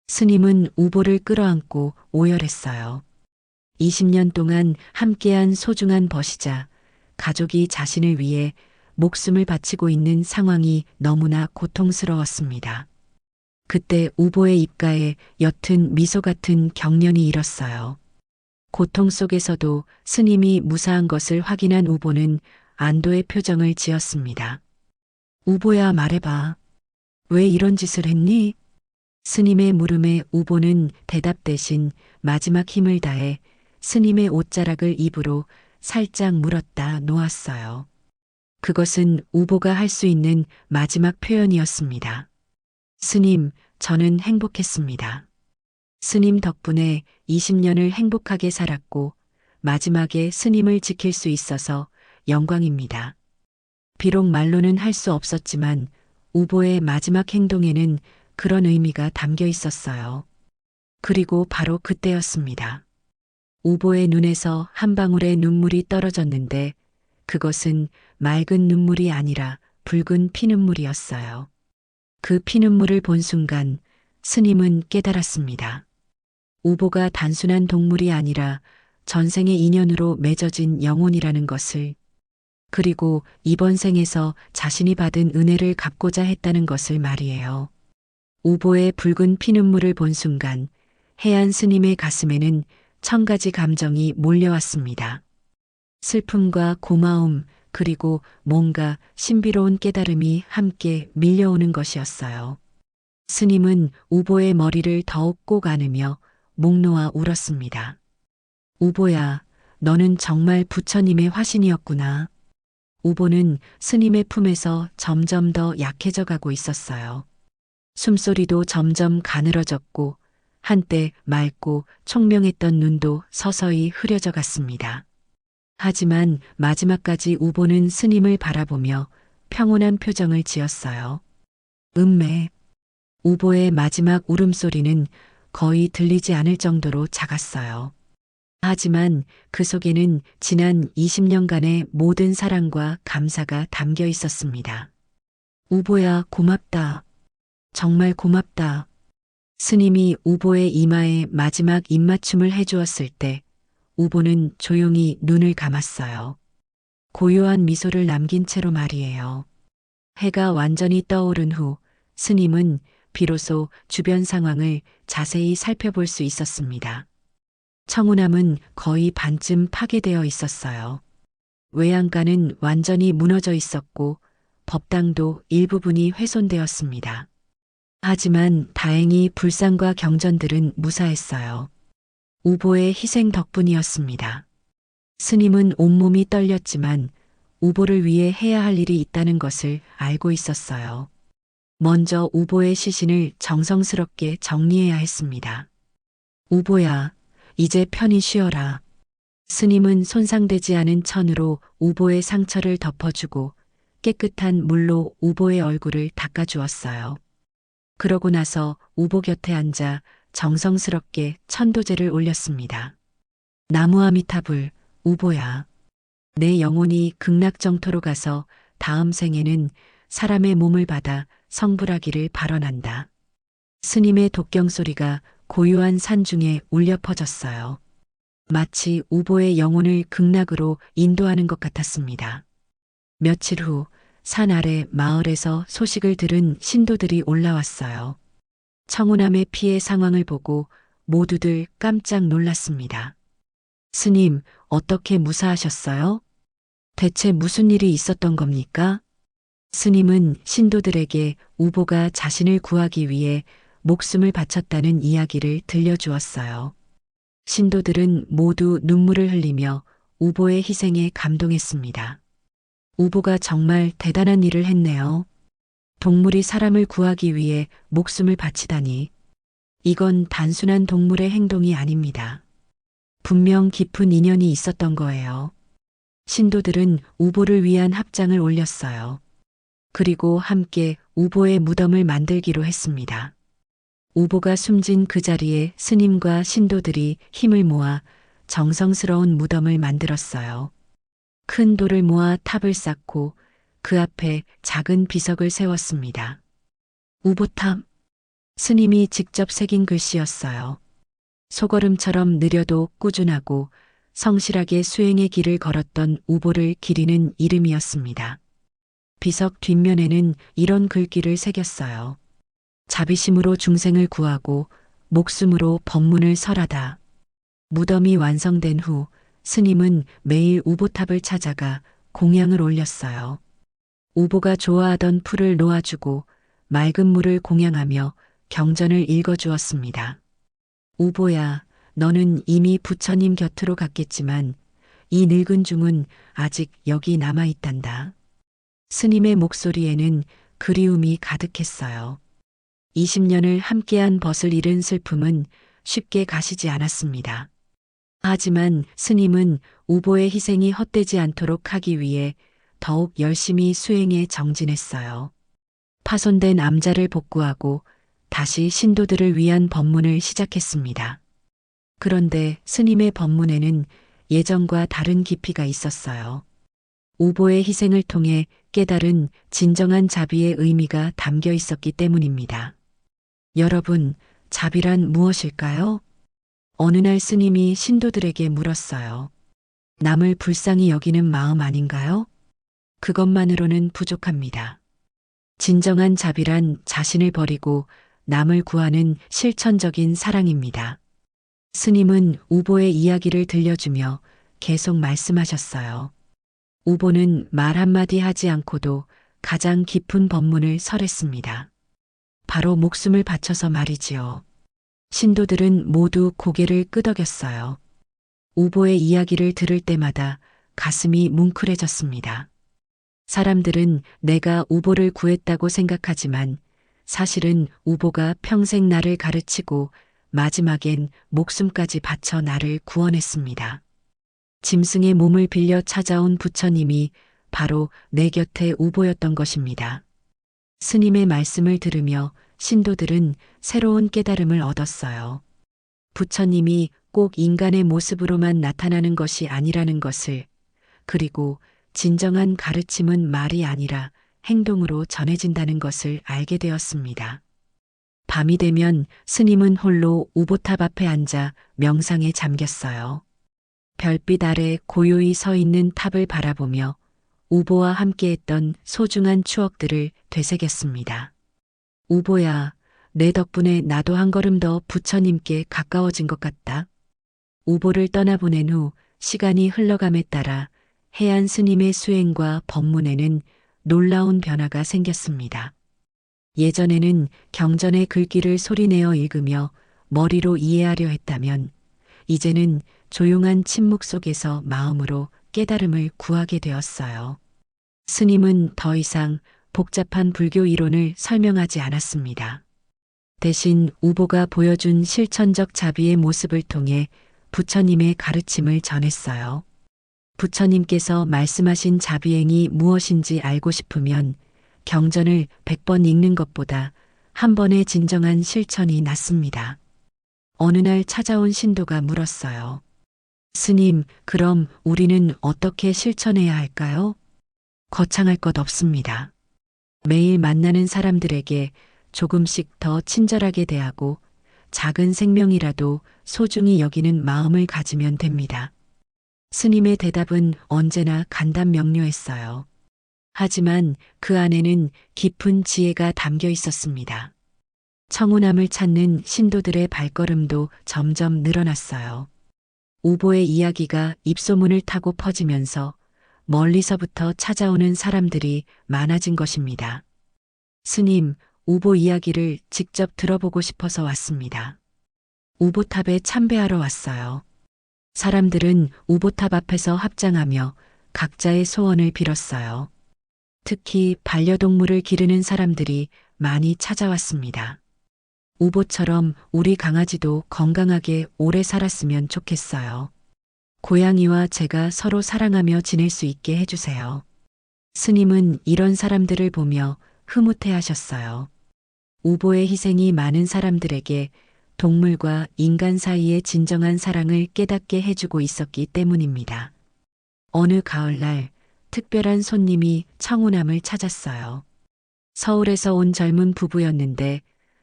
스님은 우보를 끌어안고 오열했어요. 20년 동안 함께한 소중한 벗이자 가족이 자신을 위해 목숨을 바치고 있는 상황이 너무나 고통스러웠습니다. 그때 우보의 입가에 옅은 미소 같은 경련이 일었어요. 고통 속에서도 스님이 무사한 것을 확인한 우보는 안도의 표정을 지었습니다. 우보야, 말해봐. 왜 이런 짓을 했니? 스님의 물음에 우보는 대답 대신 마지막 힘을 다해 스님의 옷자락을 입으로 살짝 물었다 놓았어요. 그것은 우보가 할 수 있는 마지막 표현이었습니다. 스님, 저는 행복했습니다. 스님 덕분에 20년을 행복하게 살았고 마지막에 스님을 지킬 수 있어서 영광입니다. 비록 말로는 할 수 없었지만 우보의 마지막 행동에는 그런 의미가 담겨 있었어요. 그리고 바로 그때였습니다. 우보의 눈에서 한 방울의 눈물이 떨어졌는데 그것은 맑은 눈물이 아니라 붉은 피눈물이었어요. 그 피눈물을 본 순간 스님은 깨달았습니다. 우보가 단순한 동물이 아니라 전생의 인연으로 맺어진 영혼이라는 것을, 그리고 이번 생에서 자신이 받은 은혜를 갚고자 했다는 것을 말이에요. 우보의 붉은 피눈물을 본 순간 해안 스님의 가슴에는 1000가지 감정이 몰려왔습니다. 슬픔과 고마움, 그리고 뭔가 신비로운 깨달음이 함께 밀려오는 것이었어요. 스님은 우보의 머리를 더욱 꼭 안으며 목 놓아 울었습니다. 우보야, 너는 정말 부처님의 화신이었구나. 우보는 스님의 품에서 점점 더 약해져 가고 있었어요. 숨소리도 점점 가늘어졌고 한때 맑고 총명했던 눈도 서서히 흐려져 갔습니다. 하지만 마지막까지 우보는 스님을 바라보며 평온한 표정을 지었어요. 음매. 우보의 마지막 울음소리는 거의 들리지 않을 정도로 작았어요. 하지만 그 속에는 지난 20년간의 모든 사랑과 감사가 담겨 있었습니다. 우보야, 고맙다. 정말 고맙다. 스님이 우보의 이마에 마지막 입맞춤을 해주었을 때 우보는 조용히 눈을 감았어요. 고요한 미소를 남긴 채로 말이에요. 해가 완전히 떠오른 후 스님은 비로소 주변 상황을 자세히 살펴볼 수 있었습니다. 청운암은 거의 반쯤 파괴되어 있었어요. 외양간은 완전히 무너져 있었고 법당도 일부분이 훼손되었습니다. 하지만 다행히 불상과 경전들은 무사했어요. 우보의 희생 덕분이었습니다. 스님은 온몸이 떨렸지만 우보를 위해 해야 할 일이 있다는 것을 알고 있었어요. 먼저 우보의 시신을 정성스럽게 정리해야 했습니다. 우보야, 이제 편히 쉬어라. 스님은 손상되지 않은 천으로 우보의 상처를 덮어주고 깨끗한 물로 우보의 얼굴을 닦아주었어요. 그러고 나서 우보 곁에 앉아 정성스럽게 천도제를 올렸습니다. 나무아미타불, 우보야. 내 영혼이 극락정토로 가서 다음 생에는 사람의 몸을 받아 성불하기를 발언한다. 스님의 독경 소리가 고요한 산중에 울려 퍼졌어요. 마치 우보의 영혼을 극락으로 인도하는 것 같았습니다. 며칠 후 산 아래 마을에서 소식을 들은 신도들이 올라왔어요. 청운함의 피해 상황을 보고 모두들 깜짝 놀랐습니다. 스님, 어떻게 무사하셨어요? 대체 무슨 일이 있었던 겁니까? 스님은 신도들에게 우보가 자신을 구하기 위해 목숨을 바쳤다는 이야기를 들려주었어요. 신도들은 모두 눈물을 흘리며 우보의 희생에 감동했습니다. 우보가 정말 대단한 일을 했네요. 동물이 사람을 구하기 위해 목숨을 바치다니. 이건 단순한 동물의 행동이 아닙니다. 분명 깊은 인연이 있었던 거예요. 신도들은 우보를 위한 합장을 올렸어요. 그리고 함께 우보의 무덤을 만들기로 했습니다. 우보가 숨진 그 자리에 스님과 신도들이 힘을 모아 정성스러운 무덤을 만들었어요. 큰 돌을 모아 탑을 쌓고 그 앞에 작은 비석을 세웠습니다. 우보탑. 스님이 직접 새긴 글씨였어요. 소걸음처럼 느려도 꾸준하고 성실하게 수행의 길을 걸었던 우보를 기리는 이름이었습니다. 비석 뒷면에는 이런 글귀를 새겼어요. 자비심으로 중생을 구하고 목숨으로 법문을 설하다. 무덤이 완성된 후 스님은 매일 우보탑을 찾아가 공양을 올렸어요. 우보가 좋아하던 풀을 놓아주고 맑은 물을 공양하며 경전을 읽어주었습니다. 우보야, 너는 이미 부처님 곁으로 갔겠지만 이 늙은 중은 아직 여기 남아있단다. 스님의 목소리에는 그리움이 가득했어요. 20년을 함께한 벗을 잃은 슬픔은 쉽게 가시지 않았습니다. 하지만 스님은 우보의 희생이 헛되지 않도록 하기 위해 더욱 열심히 수행에 정진했어요. 파손된 암자를 복구하고 다시 신도들을 위한 법문을 시작했습니다. 그런데 스님의 법문에는 예전과 다른 깊이가 있었어요. 우보의 희생을 통해 깨달은 진정한 자비의 의미가 담겨 있었기 때문입니다. 여러분, 자비란 무엇일까요? 어느 날 스님이 신도들에게 물었어요. 남을 불쌍히 여기는 마음 아닌가요? 그것만으로는 부족합니다. 진정한 자비란 자신을 버리고 남을 구하는 실천적인 사랑입니다. 스님은 우보의 이야기를 들려주며 계속 말씀하셨어요. 우보는 말 한마디 하지 않고도 가장 깊은 법문을 설했습니다. 바로 목숨을 바쳐서 말이지요. 신도들은 모두 고개를 끄덕였어요. 우보의 이야기를 들을 때마다 가슴이 뭉클해졌습니다. 사람들은 내가 우보를 구했다고 생각하지만 사실은 우보가 평생 나를 가르치고 마지막엔 목숨까지 바쳐 나를 구원했습니다. 짐승의 몸을 빌려 찾아온 부처님이 바로 내 곁에 우보였던 것입니다. 스님의 말씀을 들으며 신도들은 새로운 깨달음을 얻었어요. 부처님이 꼭 인간의 모습으로만 나타나는 것이 아니라는 것을, 그리고 진정한 가르침은 말이 아니라 행동으로 전해진다는 것을 알게 되었습니다. 밤이 되면 스님은 홀로 우보탑 앞에 앉아 명상에 잠겼어요. 별빛 아래 고요히 서 있는 탑을 바라보며 우보와 함께했던 소중한 추억들을 되새겼습니다. 우보야, 내 덕분에 나도 한 걸음 더 부처님께 가까워진 것 같다. 우보를 떠나보낸 후 시간이 흘러감에 따라 해안 스님의 수행과 법문에는 놀라운 변화가 생겼습니다. 예전에는 경전의 글귀를 소리내어 읽으며 머리로 이해하려 했다면 이제는 조용한 침묵 속에서 마음으로 깨달음을 구하게 되었어요. 스님은 더 이상 복잡한 불교 이론을 설명하지 않았습니다. 대신 우보가 보여준 실천적 자비의 모습을 통해 부처님의 가르침을 전했어요. 부처님께서 말씀하신 자비행이 무엇인지 알고 싶으면 경전을 100번 읽는 것보다 한 번의 진정한 실천이 낫습니다. 어느 날 찾아온 신도가 물었어요. 스님, 그럼 우리는 어떻게 실천해야 할까요? 거창할 것 없습니다. 매일 만나는 사람들에게 조금씩 더 친절하게 대하고 작은 생명이라도 소중히 여기는 마음을 가지면 됩니다. 스님의 대답은 언제나 간단명료했어요. 하지만 그 안에는 깊은 지혜가 담겨 있었습니다. 청운함을 찾는 신도들의 발걸음도 점점 늘어났어요. 우보의 이야기가 입소문을 타고 퍼지면서 멀리서부터 찾아오는 사람들이 많아진 것입니다. 스님, 우보 이야기를 직접 들어보고 싶어서 왔습니다. 우보탑에 참배하러 왔어요. 사람들은 우보탑 앞에서 합장하며 각자의 소원을 빌었어요. 특히 반려동물을 기르는 사람들이 많이 찾아왔습니다. 우보처럼 우리 강아지도 건강하게 오래 살았으면 좋겠어요. 고양이와 제가 서로 사랑하며 지낼 수 있게 해주세요. 스님은 이런 사람들을 보며 흐뭇해 하셨어요. 우보의 희생이 많은 사람들에게 동물과 인간 사이의 진정한 사랑을 깨닫게 해주고 있었기 때문입니다. 어느 가을날 특별한 손님이 청운함을 찾았어요. 서울에서 온 젊은 부부였는데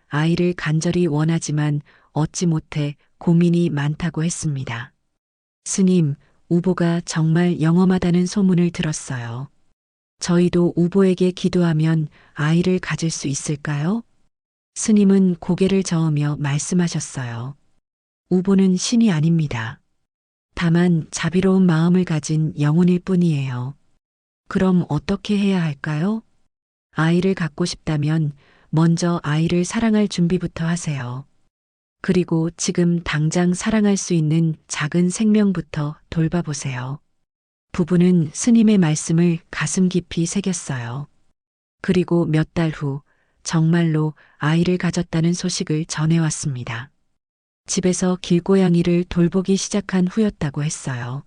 아이를 간절히 원하지만 얻지 못해 고민이 많다고 했습니다. 스님, 우보가 정말 영험하다는 소문을 들었어요. 저희도 우보에게 기도하면 아이를 가질 수 있을까요? 스님은 고개를 저으며 말씀하셨어요. 우보는 신이 아닙니다. 다만 자비로운 마음을 가진 영혼일 뿐이에요. 그럼 어떻게 해야 할까요? 아이를 갖고 싶다면 먼저 아이를 사랑할 준비부터 하세요. 그리고 지금 당장 사랑할 수 있는 작은 생명부터 돌봐보세요. 부부는 스님의 말씀을 가슴 깊이 새겼어요. 그리고 몇 달 후 정말로 아이를 가졌다는 소식을 전해왔습니다. 집에서 길고양이를 돌보기 시작한 후였다고 했어요.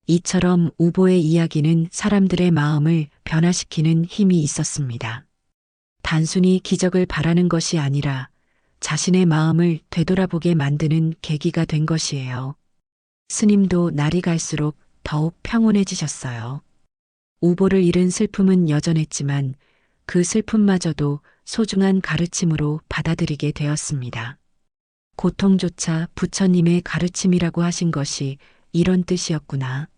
이처럼 우보의 이야기는 사람들의 마음을 변화시키는 힘이 있었습니다. 단순히 기적을 바라는 것이 아니라 자신의 마음을 되돌아보게 만드는 계기가 된 것이에요. 스님도 날이 갈수록 더욱 평온해지셨어요. 우보를 잃은 슬픔은 여전했지만 그 슬픔마저도 소중한 가르침으로 받아들이게 되었습니다. 고통조차 부처님의 가르침이라고 하신 것이 이런 뜻이었구나.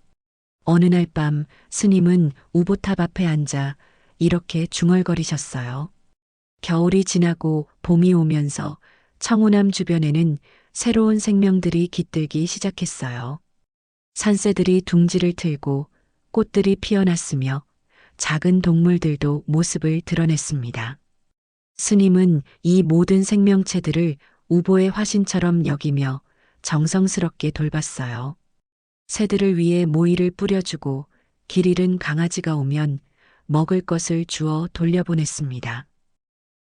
어느 날 밤 스님은 우보탑 앞에 앉아 이렇게 중얼거리셨어요. 겨울이 지나고 봄이 오면서 청운함 주변에는 새로운 생명들이 깃들기 시작했어요. 산새들이 둥지를 틀고 꽃들이 피어났으며 작은 동물들도 모습을 드러냈습니다. 스님은 이 모든 생명체들을 우보의 화신처럼 여기며 정성스럽게 돌봤어요. 새들을 위해 모이를 뿌려주고 길 잃은 강아지가 오면 먹을 것을 주어 돌려보냈습니다.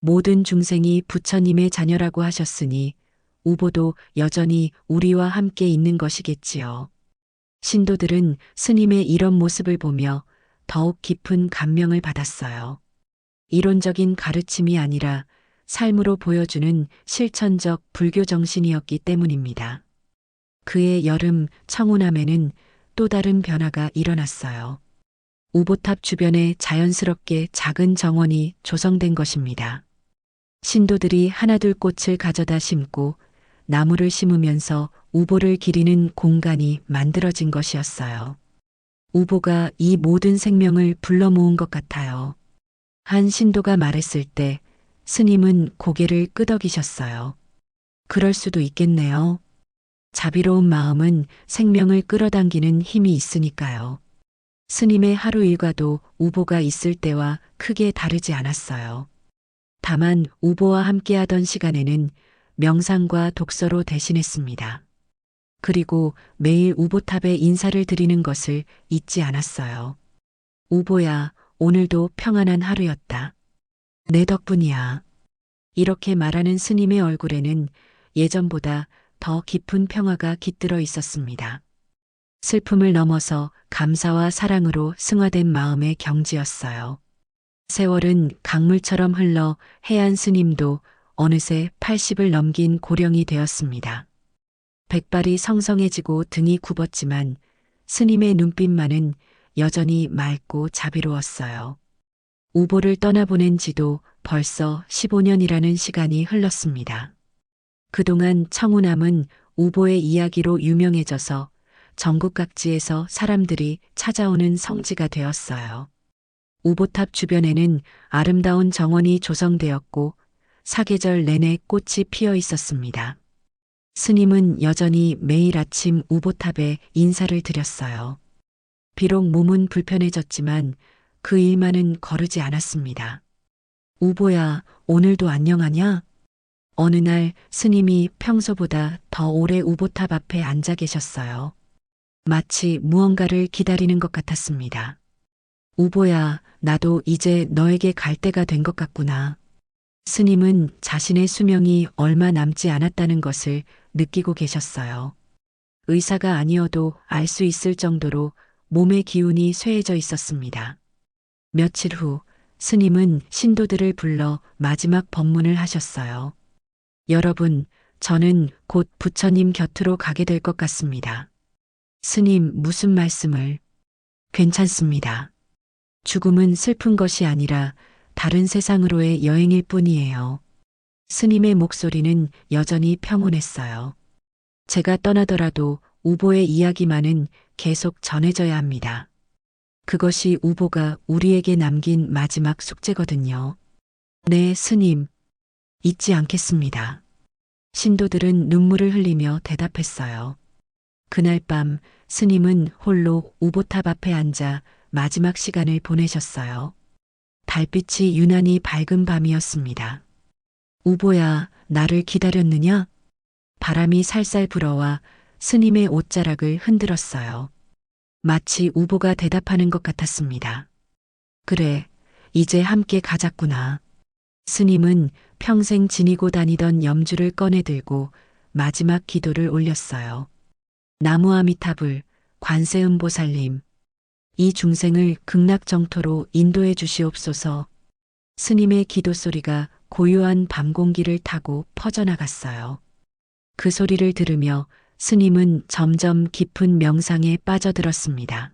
모든 중생이 부처님의 자녀라고 하셨으니 우보도 여전히 우리와 함께 있는 것이겠지요. 신도들은 스님의 이런 모습을 보며 더욱 깊은 감명을 받았어요. 이론적인 가르침이 아니라 삶으로 보여주는 실천적 불교 정신이었기 때문입니다. 그해 여름 청운함에는 또 다른 변화가 일어났어요. 우보탑 주변에 자연스럽게 작은 정원이 조성된 것입니다. 신도들이 하나둘 꽃을 가져다 심고 나무를 심으면서 우보를 기리는 공간이 만들어진 것이었어요. 우보가 이 모든 생명을 불러 모은 것 같아요. 한 신도가 말했을 때 스님은 고개를 끄덕이셨어요. 그럴 수도 있겠네요. 자비로운 마음은 생명을 끌어당기는 힘이 있으니까요. 스님의 하루 일과도 우보가 있을 때와 크게 다르지 않았어요. 다만 우보와 함께하던 시간에는 명상과 독서로 대신했습니다. 그리고 매일 우보탑에 인사를 드리는 것을 잊지 않았어요. 우보야, 오늘도 평안한 하루였다. 내 덕분이야. 이렇게 말하는 스님의 얼굴에는 예전보다 더 깊은 평화가 깃들어 있었습니다. 슬픔을 넘어서 감사와 사랑으로 승화된 마음의 경지였어요. 세월은 강물처럼 흘러 해안 스님도 어느새 80을 넘긴 고령이 되었습니다. 백발이 성성해지고 등이 굽었지만 스님의 눈빛만은 여전히 맑고 자비로웠어요. 우보를 떠나보낸 지도 벌써 15년이라는 시간이 흘렀습니다. 그동안 청운암은 우보의 이야기로 유명해져서 전국 각지에서 사람들이 찾아오는 성지가 되었어요. 우보탑 주변에는 아름다운 정원이 조성되었고 사계절 내내 꽃이 피어 있었습니다. 스님은 여전히 매일 아침 우보탑에 인사를 드렸어요. 비록 몸은 불편해졌지만 그 일만은 거르지 않았습니다. 우보야, 오늘도 안녕하냐? 어느 날 스님이 평소보다 더 오래 우보탑 앞에 앉아 계셨어요. 마치 무언가를 기다리는 것 같았습니다. 우보야, 나도 이제 너에게 갈 때가 된 것 같구나. 스님은 자신의 수명이 얼마 남지 않았다는 것을 느끼고 계셨어요. 의사가 아니어도 알 수 있을 정도로 몸의 기운이 쇠해져 있었습니다. 며칠 후 스님은 신도들을 불러 마지막 법문을 하셨어요. 여러분, 저는 곧 부처님 곁으로 가게 될 것 같습니다. 스님, 무슨 말씀을? 괜찮습니다. 죽음은 슬픈 것이 아니라 다른 세상으로의 여행일 뿐이에요. 스님의 목소리는 여전히 평온했어요. 제가 떠나더라도 우보의 이야기만은 계속 전해져야 합니다. 그것이 우보가 우리에게 남긴 마지막 숙제거든요. 네, 스님. 잊지 않겠습니다. 신도들은 눈물을 흘리며 대답했어요. 그날 밤 스님은 홀로 우보탑 앞에 앉아 마지막 시간을 보내셨어요. 달빛이 유난히 밝은 밤이었습니다. 우보야, 나를 기다렸느냐? 바람이 살살 불어와 스님의 옷자락을 흔들었어요. 마치 우보가 대답하는 것 같았습니다. 그래, 이제 함께 가자꾸나. 스님은 평생 지니고 다니던 염주를 꺼내 들고 마지막 기도를 올렸어요. 나무아미타불, 관세음보살님, 이 중생을 극락정토로 인도해 주시옵소서. 스님의 기도 소리가 고요한 밤 공기를 타고 퍼져나갔어요. 그 소리를 들으며 스님은 점점 깊은 명상에 빠져들었습니다.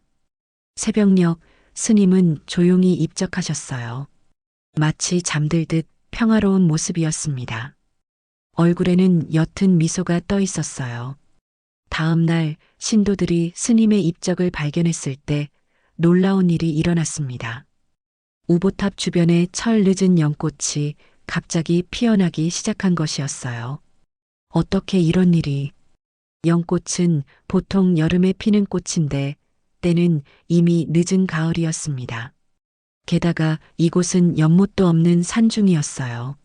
새벽녘 스님은 조용히 입적하셨어요. 마치 잠들듯 평화로운 모습이었습니다. 얼굴에는 옅은 미소가 떠 있었어요. 다음 날 신도들이 스님의 입적을 발견했을 때 놀라운 일이 일어났습니다. 우보탑 주변에 철 늦은 연꽃이 갑자기 피어나기 시작한 것이었어요. 어떻게 이런 일이? 연꽃은 보통 여름에 피는 꽃인데 때는 이미 늦은 가을이었습니다. 게다가 이곳은 연못도 없는 산중이었어요.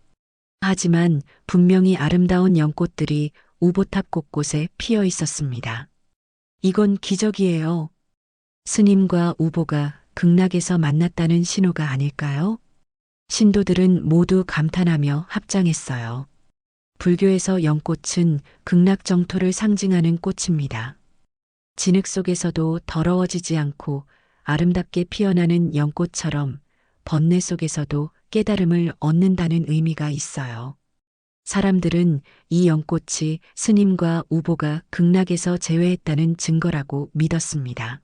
하지만 분명히 아름다운 연꽃들이 우보탑 곳곳에 피어 있었습니다. 이건 기적이에요. 스님과 우보가 극락에서 만났다는 신호가 아닐까요? 신도들은 모두 감탄하며 합장했어요. 불교에서 연꽃은 극락정토를 상징하는 꽃입니다. 진흙 속에서도 더러워지지 않고 아름답게 피어나는 연꽃처럼 번뇌 속에서도 깨달음을 얻는다는 의미가 있어요. 사람들은 이 연꽃이 스님과 우보가 극락에서 재회했다는 증거라고 믿었습니다.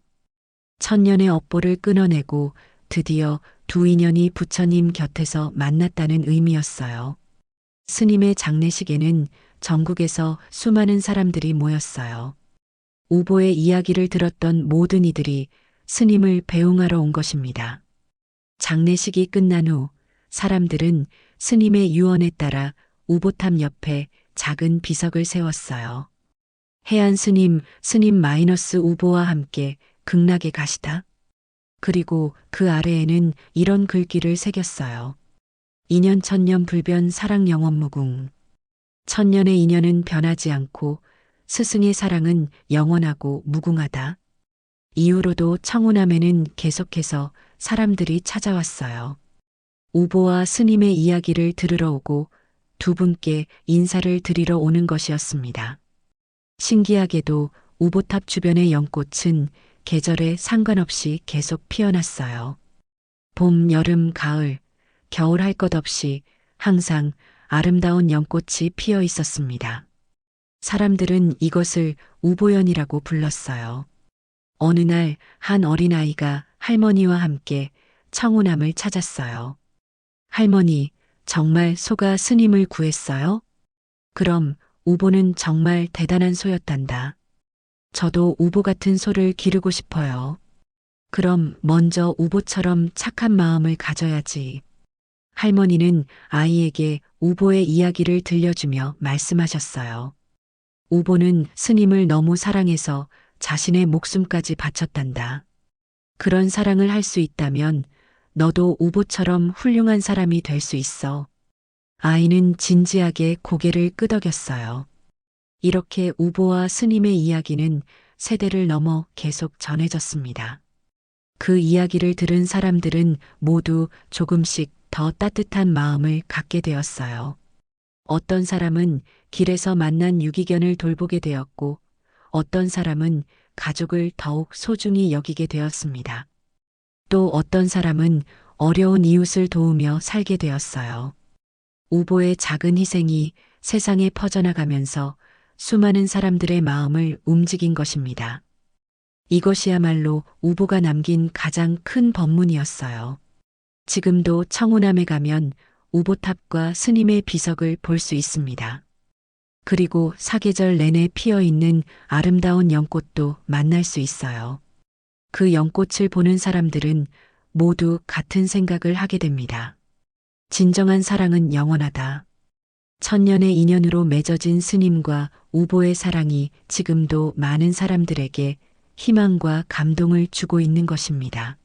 천년의 업보를 끊어내고 드디어 두 인연이 부처님 곁에서 만났다는 의미였어요. 스님의 장례식에는 전국에서 수많은 사람들이 모였어요. 우보의 이야기를 들었던 모든 이들이 스님을 배웅하러 온 것입니다. 장례식이 끝난 후 사람들은 스님의 유언에 따라 우보탑 옆에 작은 비석을 세웠어요. 해안 스님, 스님 마이너스 우보와 함께 극락에 가시다. 그리고 그 아래에는 이런 글귀를 새겼어요. 인연 천년 불변 사랑 영원 무궁. 천년의 인연은 변하지 않고 스승의 사랑은 영원하고 무궁하다. 이후로도 청운함에는 계속해서 사람들이 찾아왔어요. 우보와 스님의 이야기를 들으러 오고 두 분께 인사를 드리러 오는 것이었습니다. 신기하게도 우보탑 주변의 연꽃은 계절에 상관없이 계속 피어났어요. 봄, 여름, 가을, 겨울 할 것 없이 항상 아름다운 연꽃이 피어 있었습니다. 사람들은 이것을 우보연이라고 불렀어요. 어느 날 한 어린아이가 할머니와 함께 청운함을 찾았어요. 할머니, 정말 소가 스님을 구했어요? 그럼 우보는 정말 대단한 소였단다. 저도 우보 같은 소를 기르고 싶어요. 그럼 먼저 우보처럼 착한 마음을 가져야지. 할머니는 아이에게 우보의 이야기를 들려주며 말씀하셨어요. 우보는 스님을 너무 사랑해서 자신의 목숨까지 바쳤단다. 그런 사랑을 할 수 있다면 너도 우보처럼 훌륭한 사람이 될 수 있어. 아이는 진지하게 고개를 끄덕였어요. 이렇게 우보와 스님의 이야기는 세대를 넘어 계속 전해졌습니다. 그 이야기를 들은 사람들은 모두 조금씩 더 따뜻한 마음을 갖게 되었어요. 어떤 사람은 길에서 만난 유기견을 돌보게 되었고, 어떤 사람은 가족을 더욱 소중히 여기게 되었습니다. 또 어떤 사람은 어려운 이웃을 도우며 살게 되었어요. 우보의 작은 희생이 세상에 퍼져나가면서 수많은 사람들의 마음을 움직인 것입니다. 이것이야말로 우보가 남긴 가장 큰 법문이었어요. 지금도 청운함에 가면 우보탑과 스님의 비석을 볼 수 있습니다. 그리고 사계절 내내 피어 있는 아름다운 연꽃도 만날 수 있어요. 그 연꽃을 보는 사람들은 모두 같은 생각을 하게 됩니다. 진정한 사랑은 영원하다. 천년의 인연으로 맺어진 스님과 우보의 사랑이 지금도 많은 사람들에게 희망과 감동을 주고 있는 것입니다.